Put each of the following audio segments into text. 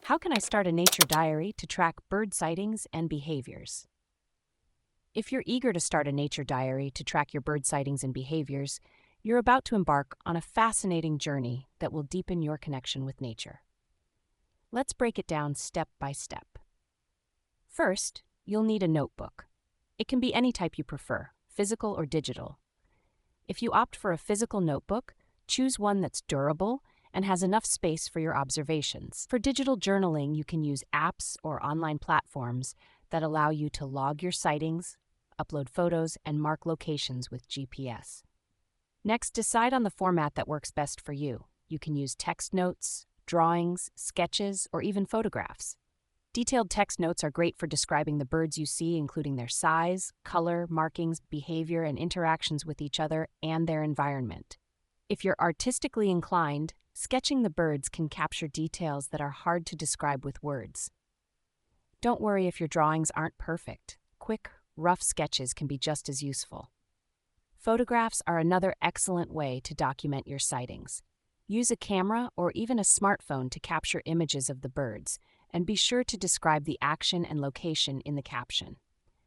How can I start a nature diary to track bird sightings and behaviors? If you're eager to start a nature diary to track your bird sightings and behaviors, you're about to embark on a fascinating journey that will deepen your connection with nature. Let's break it down step by step. First, you'll need a notebook. It can be any type you prefer, physical or digital. If you opt for a physical notebook, choose one that's durable and has enough space for your observations. For digital journaling, you can use apps or online platforms that allow you to log your sightings, upload photos, and mark locations with GPS. Next, decide on the format that works best for you. You can use text notes, drawings, sketches, or even photographs. Detailed text notes are great for describing the birds you see, including their size, color, markings, behavior, and interactions with each other and their environment. If you're artistically inclined, sketching the birds can capture details that are hard to describe with words. Don't worry if your drawings aren't perfect. Quick, rough sketches can be just as useful. Photographs are another excellent way to document your sightings. Use a camera or even a smartphone to capture images of the birds, and be sure to describe the action and location in the caption.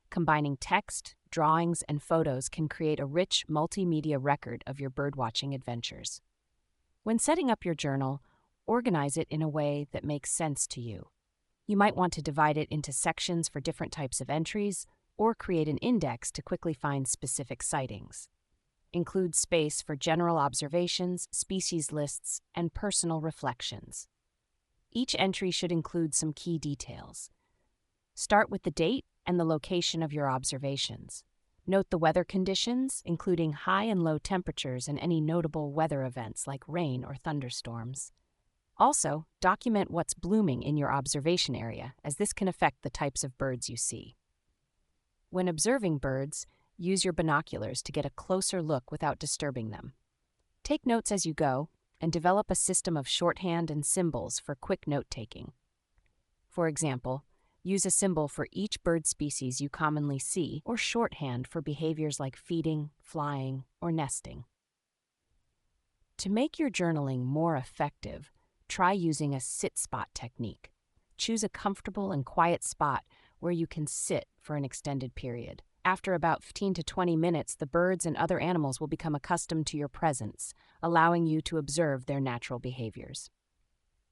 Combining text, drawings, and photos can create a rich multimedia record of your birdwatching adventures. When setting up your journal, organize it in a way that makes sense to you. You might want to divide it into sections for different types of entries, or create an index to quickly find specific sightings. Include space for general observations, species lists, and personal reflections. Each entry should include some key details. Start with the date and the location of your observations. Note the weather conditions, including high and low temperatures and any notable weather events like rain or thunderstorms. Also, document what's blooming in your observation area, as this can affect the types of birds you see. When observing birds, use your binoculars to get a closer look without disturbing them. Take notes as you go, and develop a system of shorthand and symbols for quick note-taking. For example, use a symbol for each bird species you commonly see, or shorthand for behaviors like feeding, flying, or nesting. To make your journaling more effective, try using a sit-spot technique. Choose a comfortable and quiet spot where you can sit for an extended period. After about 15 to 20 minutes, the birds and other animals will become accustomed to your presence, allowing you to observe their natural behaviors.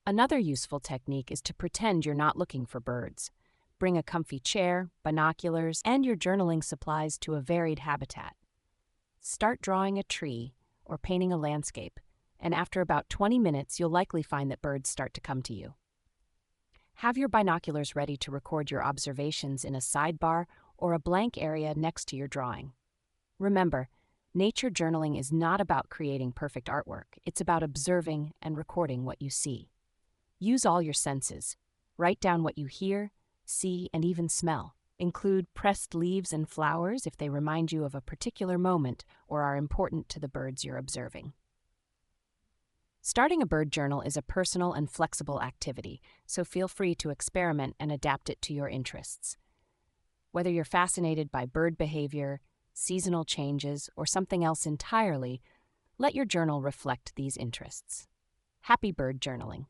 Another useful technique is to pretend you're not looking for birds. Bring a comfy chair, binoculars, and your journaling supplies to a varied habitat. Start drawing a tree or painting a landscape, and after about 20 minutes, you'll likely find that birds start to come to you. Have your binoculars ready to record your observations in a sidebar or a blank area next to your drawing. Remember, nature journaling is not about creating perfect artwork. It's about observing and recording what you see. Use all your senses. Write down what you hear, see, and even smell. Include pressed leaves and flowers if they remind you of a particular moment or are important to the birds you're observing. Starting a bird journal is a personal and flexible activity, so feel free to experiment and adapt it to your interests. Whether you're fascinated by bird behavior, seasonal changes, or something else entirely, let your journal reflect these interests. Happy bird journaling!